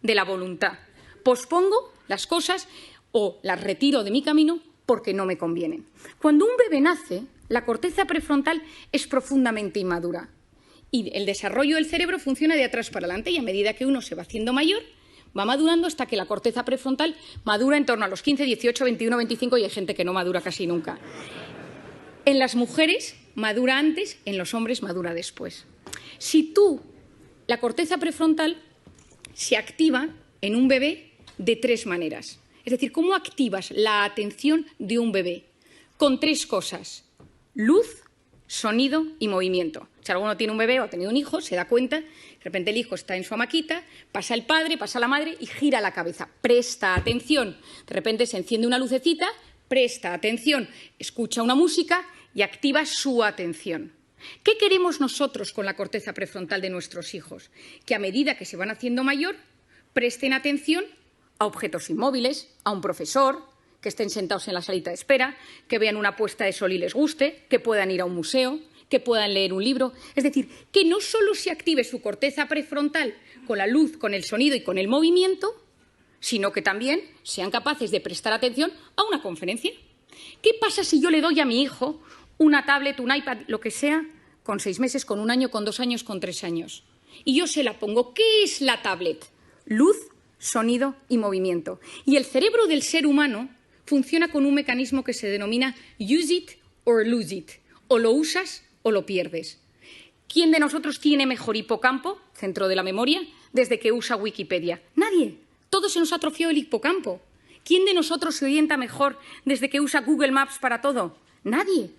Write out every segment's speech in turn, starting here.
de la voluntad. Pospongo las cosas o las retiro de mi camino porque no me convienen. Cuando un bebé nace, la corteza prefrontal es profundamente inmadura y el desarrollo del cerebro funciona de atrás para adelante, y a medida que uno se va haciendo mayor, va madurando hasta que la corteza prefrontal madura en torno a los 15, 18, 21, 25 y hay gente que no madura casi nunca. En las mujeres madura antes, en los hombres madura después. Si la corteza prefrontal se activa en un bebé de 3 maneras. Es decir, ¿cómo activas la atención de un bebé? Con 3 cosas: luz, sonido y movimiento. Si alguno tiene un bebé o ha tenido un hijo, se da cuenta, de repente el hijo está en su hamaquita, pasa el padre, pasa la madre y gira la cabeza. Presta atención. De repente se enciende una lucecita, presta atención, escucha una música y activa su atención. ¿Qué queremos nosotros con la corteza prefrontal de nuestros hijos? Que a medida que se van haciendo mayor, presten atención a objetos inmóviles, a un profesor, que estén sentados en la salita de espera, que vean una puesta de sol y les guste, que puedan ir a un museo, que puedan leer un libro. Es decir, que no solo se active su corteza prefrontal con la luz, con el sonido y con el movimiento, sino que también sean capaces de prestar atención a una conferencia. ¿Qué pasa si yo le doy a mi hijo una tablet, un iPad, lo que sea, con 6 meses, con 1 año, con 2 años, con 3 años? Y yo se la pongo. ¿Qué es la tablet? Luz, sonido y movimiento. Y el cerebro del ser humano funciona con un mecanismo que se denomina use it or lose it. O lo usas o lo pierdes. ¿Quién de nosotros tiene mejor hipocampo, centro de la memoria, desde que usa Wikipedia? Nadie. Todos se nos ha atrofiado el hipocampo. ¿Quién de nosotros se orienta mejor desde que usa Google Maps para todo? Nadie.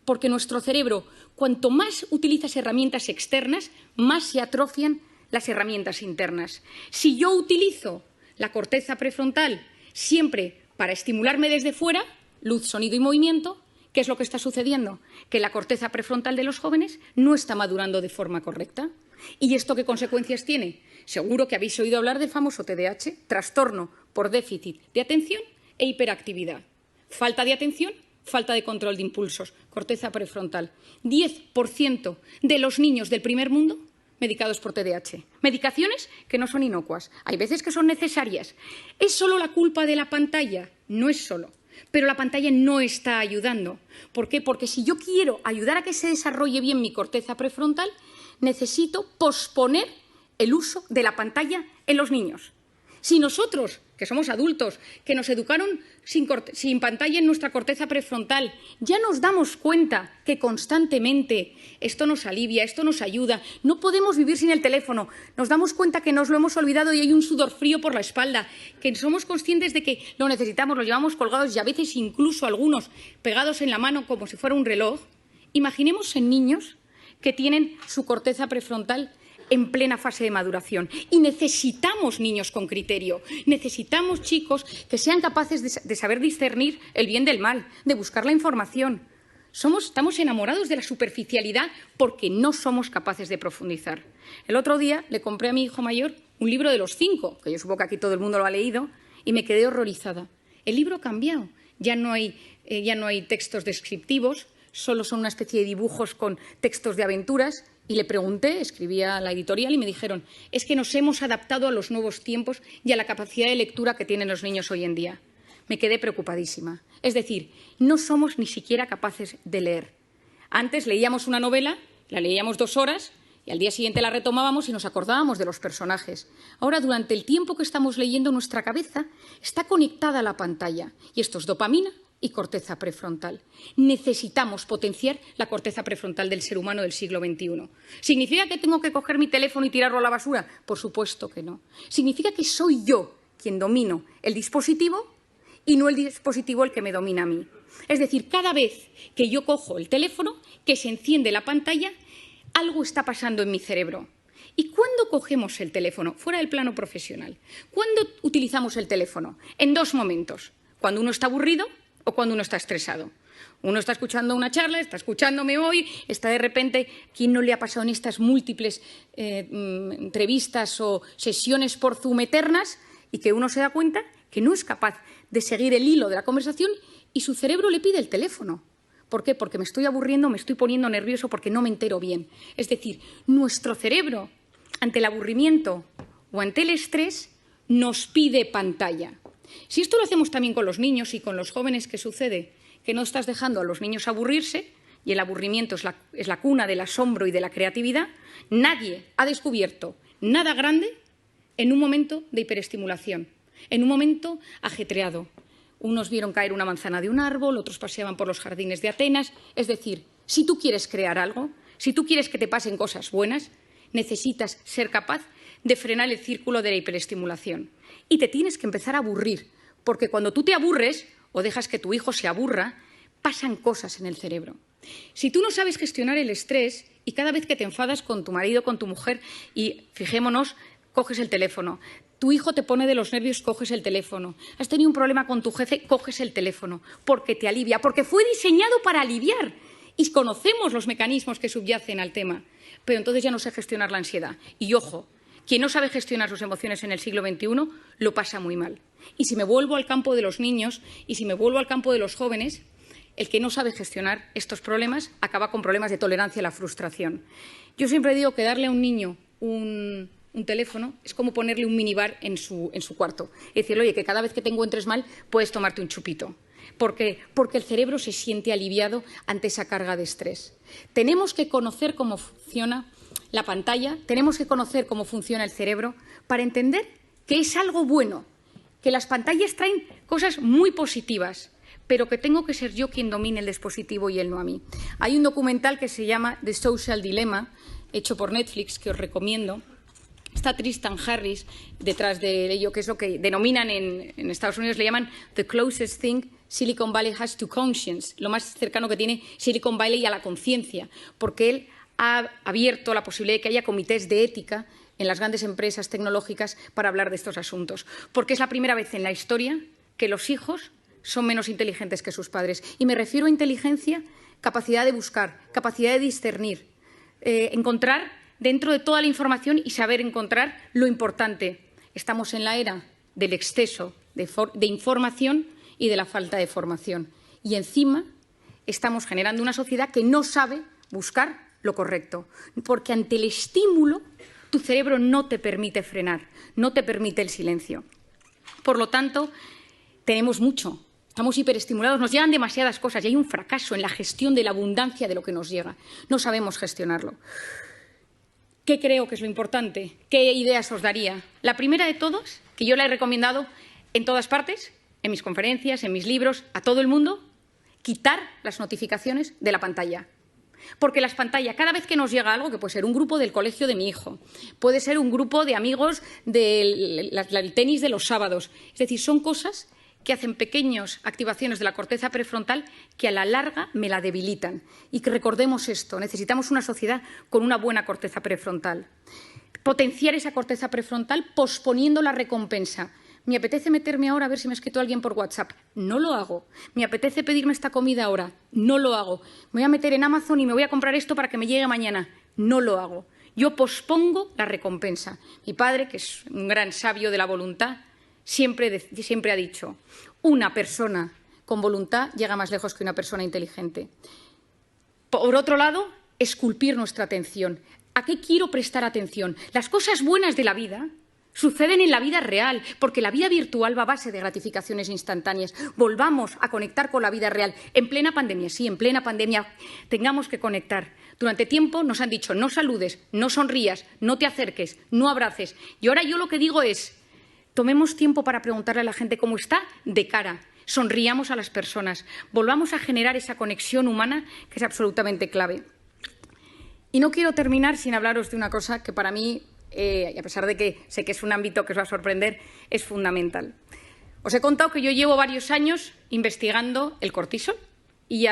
Porque nuestro cerebro, cuanto más utilizas herramientas externas, más se atrofian las herramientas internas. Si yo utilizo la corteza prefrontal siempre para estimularme desde fuera, luz, sonido y movimiento, ¿qué es lo que está sucediendo? Que la corteza prefrontal de los jóvenes no está madurando de forma correcta. ¿Y esto qué consecuencias tiene? Seguro que habéis oído hablar del famoso TDAH, trastorno por déficit de atención e hiperactividad. Falta de atención, falta de control de impulsos, corteza prefrontal. 10% de los niños del primer mundo medicados por TDAH. Medicaciones que no son inocuas. Hay veces que son necesarias. ¿Es solo la culpa de la pantalla? No es solo. Pero la pantalla no está ayudando. ¿Por qué? Porque si yo quiero ayudar a que se desarrolle bien mi corteza prefrontal, necesito posponer el uso de la pantalla en los niños. Si nosotros, que somos adultos, que nos educaron sin pantalla en nuestra corteza prefrontal, ya nos damos cuenta que constantemente esto nos alivia, esto nos ayuda, no podemos vivir sin el teléfono, nos damos cuenta que nos lo hemos olvidado y hay un sudor frío por la espalda, que somos conscientes de que lo necesitamos, lo llevamos colgados y a veces incluso algunos pegados en la mano como si fuera un reloj. Imaginemos en niños que tienen su corteza prefrontal en plena fase de maduración. Y necesitamos niños con criterio, necesitamos chicos que sean capaces de saber discernir el bien del mal, de buscar la información. Estamos enamorados de la superficialidad porque no somos capaces de profundizar. El otro día le compré a mi hijo mayor un libro de los 5, que yo supongo que aquí todo el mundo lo ha leído, y me quedé horrorizada. El libro ha cambiado, ya no hay textos descriptivos, solo son una especie de dibujos con textos de aventuras. Y le pregunté, escribí a la editorial y me dijeron, es que nos hemos adaptado a los nuevos tiempos y a la capacidad de lectura que tienen los niños hoy en día. Me quedé preocupadísima. Es decir, no somos ni siquiera capaces de leer. Antes leíamos una novela, la leíamos 2 horas y al día siguiente la retomábamos y nos acordábamos de los personajes. Ahora, durante el tiempo que estamos leyendo, nuestra cabeza está conectada a la pantalla y esto es dopamina y corteza prefrontal. Necesitamos potenciar la corteza prefrontal del ser humano del siglo XXI. ¿Significa que tengo que coger mi teléfono y tirarlo a la basura? Por supuesto que no. Significa que soy yo quien domino el dispositivo y no el dispositivo el que me domina a mí. Es decir, cada vez que yo cojo el teléfono, que se enciende la pantalla, algo está pasando en mi cerebro. ¿Y cuándo cogemos el teléfono? Fuera del plano profesional. ¿Cuándo utilizamos el teléfono? En 2 momentos. Cuando uno está aburrido o cuando uno está estresado. Uno está escuchando una charla, está escuchándome hoy, está de repente, ¿quién no le ha pasado en estas múltiples entrevistas o sesiones por Zoom eternas? Y que uno se da cuenta que no es capaz de seguir el hilo de la conversación y su cerebro le pide el teléfono. ¿Por qué? Porque me estoy aburriendo, me estoy poniendo nervioso porque no me entero bien. Es decir, nuestro cerebro, ante el aburrimiento o ante el estrés, nos pide pantalla. Si esto lo hacemos también con los niños y con los jóvenes, ¿qué sucede? Que no estás dejando a los niños aburrirse, y el aburrimiento es la cuna del asombro y de la creatividad. Nadie ha descubierto nada grande en un momento de hiperestimulación, en un momento ajetreado. Unos vieron caer una manzana de un árbol, otros paseaban por los jardines de Atenas. Es decir, si tú quieres crear algo, si tú quieres que te pasen cosas buenas, necesitas ser capaz de frenar el círculo de la hiperestimulación. Y te tienes que empezar a aburrir, porque cuando tú te aburres o dejas que tu hijo se aburra, pasan cosas en el cerebro. Si tú no sabes gestionar el estrés y cada vez que te enfadas con tu marido, con tu mujer, y fijémonos, coges el teléfono, tu hijo te pone de los nervios, coges el teléfono, has tenido un problema con tu jefe, coges el teléfono, porque te alivia, porque fue diseñado para aliviar y conocemos los mecanismos que subyacen al tema, pero entonces ya no sé gestionar la ansiedad. Y ojo, quien no sabe gestionar sus emociones en el siglo XXI lo pasa muy mal. Y si me vuelvo al campo de los niños y si me vuelvo al campo de los jóvenes, el que no sabe gestionar estos problemas acaba con problemas de tolerancia a la frustración. Yo siempre digo que darle a un niño un teléfono es como ponerle un minibar en su cuarto. Es decir, oye, que cada vez que te encuentres mal puedes tomarte un chupito. Porque el cerebro se siente aliviado ante esa carga de estrés. Tenemos que conocer cómo funciona la pantalla, tenemos que conocer cómo funciona el cerebro para entender que es algo bueno, que las pantallas traen cosas muy positivas, pero que tengo que ser yo quien domine el dispositivo y él no a mí. Hay un documental que se llama The Social Dilemma, hecho por Netflix, que os recomiendo. Está Tristan Harris detrás de ello, que es lo que denominan en Estados Unidos, le llaman the closest thing Silicon Valley has to conscience, lo más cercano que tiene Silicon Valley a la conciencia, porque él ha abierto la posibilidad de que haya comités de ética en las grandes empresas tecnológicas para hablar de estos asuntos, porque es la primera vez en la historia que los hijos son menos inteligentes que sus padres. Y me refiero a inteligencia, capacidad de buscar, capacidad de discernir, encontrar dentro de toda la información y saber encontrar lo importante. Estamos en la era del exceso de información y de la falta de formación. Y encima estamos generando una sociedad que no sabe buscar lo correcto, porque ante el estímulo tu cerebro no te permite frenar, no te permite el silencio. Por lo tanto, tenemos mucho. Estamos hiperestimulados, nos llegan demasiadas cosas y hay un fracaso en la gestión de la abundancia de lo que nos llega. No sabemos gestionarlo. ¿Qué creo que es lo importante? ¿Qué ideas os daría? La primera de todos, que yo la he recomendado en todas partes, en mis conferencias, en mis libros, a todo el mundo, quitar las notificaciones de la pantalla. Porque las pantallas, cada vez que nos llega algo, que puede ser un grupo del colegio de mi hijo, puede ser un grupo de amigos del tenis de los sábados, es decir, son cosas que hacen pequeñas activaciones de la corteza prefrontal que a la larga me la debilitan. Y que recordemos esto, necesitamos una sociedad con una buena corteza prefrontal. Potenciar esa corteza prefrontal posponiendo la recompensa. Me apetece meterme ahora a ver si me ha escrito alguien por WhatsApp. No lo hago. Me apetece pedirme esta comida ahora. No lo hago. Me voy a meter en Amazon y me voy a comprar esto para que me llegue mañana. No lo hago. Yo pospongo la recompensa. Mi padre, que es un gran sabio de la voluntad, siempre ha dicho, una persona con voluntad llega más lejos que una persona inteligente. Por otro lado, esculpir nuestra atención. ¿A qué quiero prestar atención? Las cosas buenas de la vida suceden en la vida real, porque la vida virtual va a base de gratificaciones instantáneas. Volvamos a conectar con la vida real. En plena pandemia, sí, en plena pandemia tengamos que conectar. Durante tiempo nos han dicho no saludes, no sonrías, no te acerques, no abraces. Y ahora yo lo que digo es, tomemos tiempo para preguntarle a la gente cómo está de cara. Sonriamos a las personas. Volvamos a generar esa conexión humana que es absolutamente clave. Y no quiero terminar sin hablaros de una cosa que para mí, y a pesar de que sé que es un ámbito que os va a sorprender, es fundamental. Os he contado que yo llevo varios años investigando el cortisol y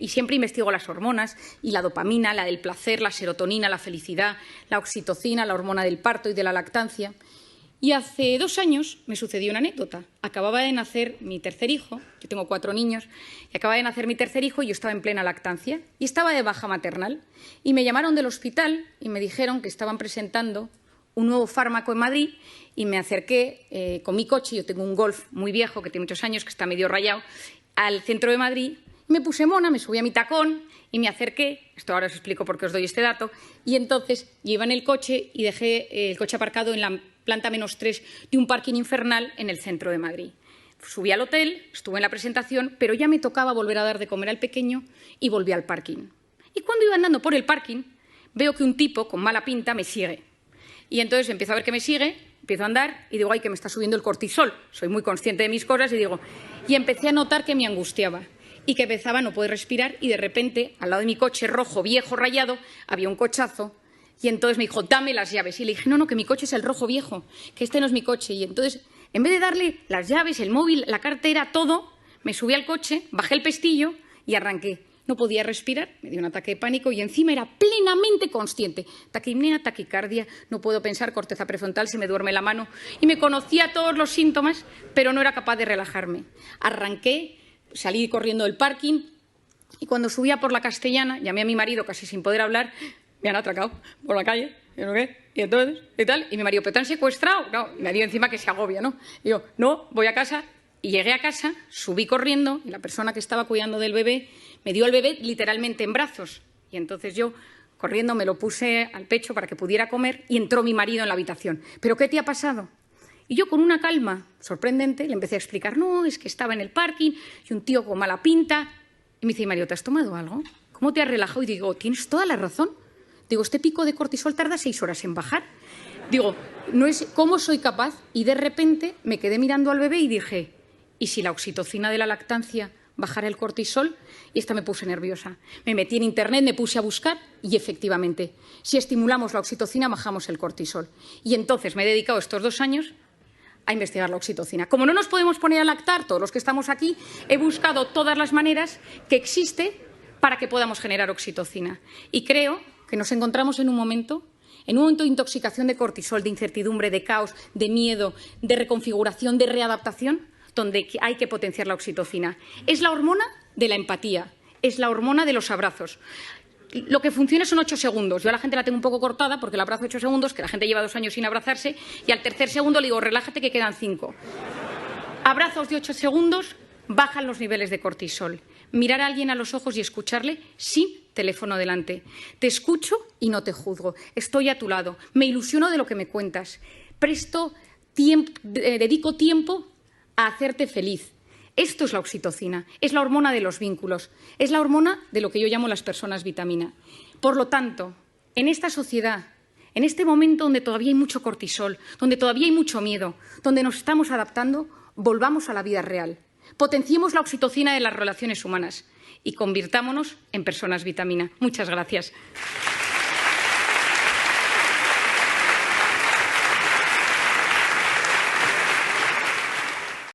siempre investigo las hormonas y la dopamina, la del placer, la serotonina, la felicidad, la oxitocina, la hormona del parto y de la lactancia. Y hace 2 años me sucedió una anécdota. Acababa de nacer mi tercer hijo, yo tengo 4 niños, y acababa de nacer mi tercer hijo y yo estaba en plena lactancia y estaba de baja maternal. Y me llamaron del hospital y me dijeron que estaban presentando un nuevo fármaco en Madrid y me acerqué con mi coche, yo tengo un Golf muy viejo que tiene muchos años, que está medio rayado, al centro de Madrid. Me puse mona, me subí a mi tacón y me acerqué, esto ahora os explico por qué os doy este dato, y entonces yo iba en el coche y dejé el coche aparcado en la planta -3 de un parking infernal en el centro de Madrid. Subí al hotel, estuve en la presentación, pero ya me tocaba volver a dar de comer al pequeño y volví al parking. Y cuando iba andando por el parking, veo que un tipo con mala pinta me sigue. Y entonces empiezo a ver que me sigue, empiezo a andar y digo, ay, que me está subiendo el cortisol. Soy muy consciente de mis cosas y empecé a notar que me angustiaba y que empezaba a no poder respirar y de repente, al lado de mi coche rojo, viejo, rayado, había un cochazo y entonces me dijo, dame las llaves. Y le dije, no, que mi coche es el rojo viejo, que este no es mi coche. Y entonces, en vez de darle las llaves, el móvil, la cartera, todo, me subí al coche, bajé el pestillo y arranqué. No podía respirar, me dio un ataque de pánico y encima era plenamente consciente. Taquipnea, taquicardia, no puedo pensar, corteza prefrontal, se me duerme la mano. Y me conocía todos los síntomas, pero no era capaz de relajarme. Arranqué, salí corriendo del parking y cuando subía por la Castellana, llamé a mi marido casi sin poder hablar, me han atracado por la calle, y entonces, y tal, y mi marido, ¿pero te han secuestrado? No, y me dio encima que se agobia, ¿no? Y yo, no, voy a casa. Y llegué a casa, subí corriendo y la persona que estaba cuidando del bebé me dio al bebé literalmente en brazos. Y entonces yo, corriendo, me lo puse al pecho para que pudiera comer y entró mi marido en la habitación. ¿Pero qué te ha pasado? Y yo, con una calma sorprendente, le empecé a explicar, no, es que estaba en el parking y un tío con mala pinta. Y me dice, Mario, ¿te has tomado algo? ¿Cómo te has relajado? Y digo, tienes toda la razón. Digo, este pico de cortisol tarda 6 horas en bajar. Digo, no es cómo soy capaz. Y de repente me quedé mirando al bebé y dije, ¿y si la oxitocina de la lactancia bajara el cortisol? Y esta me puse nerviosa. Me metí en Internet, me puse a buscar y efectivamente, si estimulamos la oxitocina, bajamos el cortisol. Y entonces me he dedicado estos 2 años a investigar la oxitocina. Como no nos podemos poner a lactar, todos los que estamos aquí, he buscado todas las maneras que existe para que podamos generar oxitocina. Y creo que nos encontramos en un momento de intoxicación de cortisol, de incertidumbre, de caos, de miedo, de reconfiguración, de readaptación, donde hay que potenciar la oxitocina. Es la hormona de la empatía, es la hormona de los abrazos. Lo que funciona son 8 segundos. Yo a la gente la tengo un poco cortada porque la abrazo 8 segundos, que la gente lleva 2 años sin abrazarse, y al tercer segundo le digo, relájate que quedan 5. Abrazos de 8 segundos bajan los niveles de cortisol. Mirar a alguien a los ojos y escucharle sin teléfono delante. Te escucho y no te juzgo. Estoy a tu lado. Me ilusiono de lo que me cuentas. Dedico tiempo a hacerte feliz. Esto es la oxitocina, es la hormona de los vínculos, es la hormona de lo que yo llamo las personas vitamina. Por lo tanto, en esta sociedad, en este momento donde todavía hay mucho cortisol, donde todavía hay mucho miedo, donde nos estamos adaptando, volvamos a la vida real. Potenciemos la oxitocina de las relaciones humanas y convirtámonos en personas vitamina. Muchas gracias.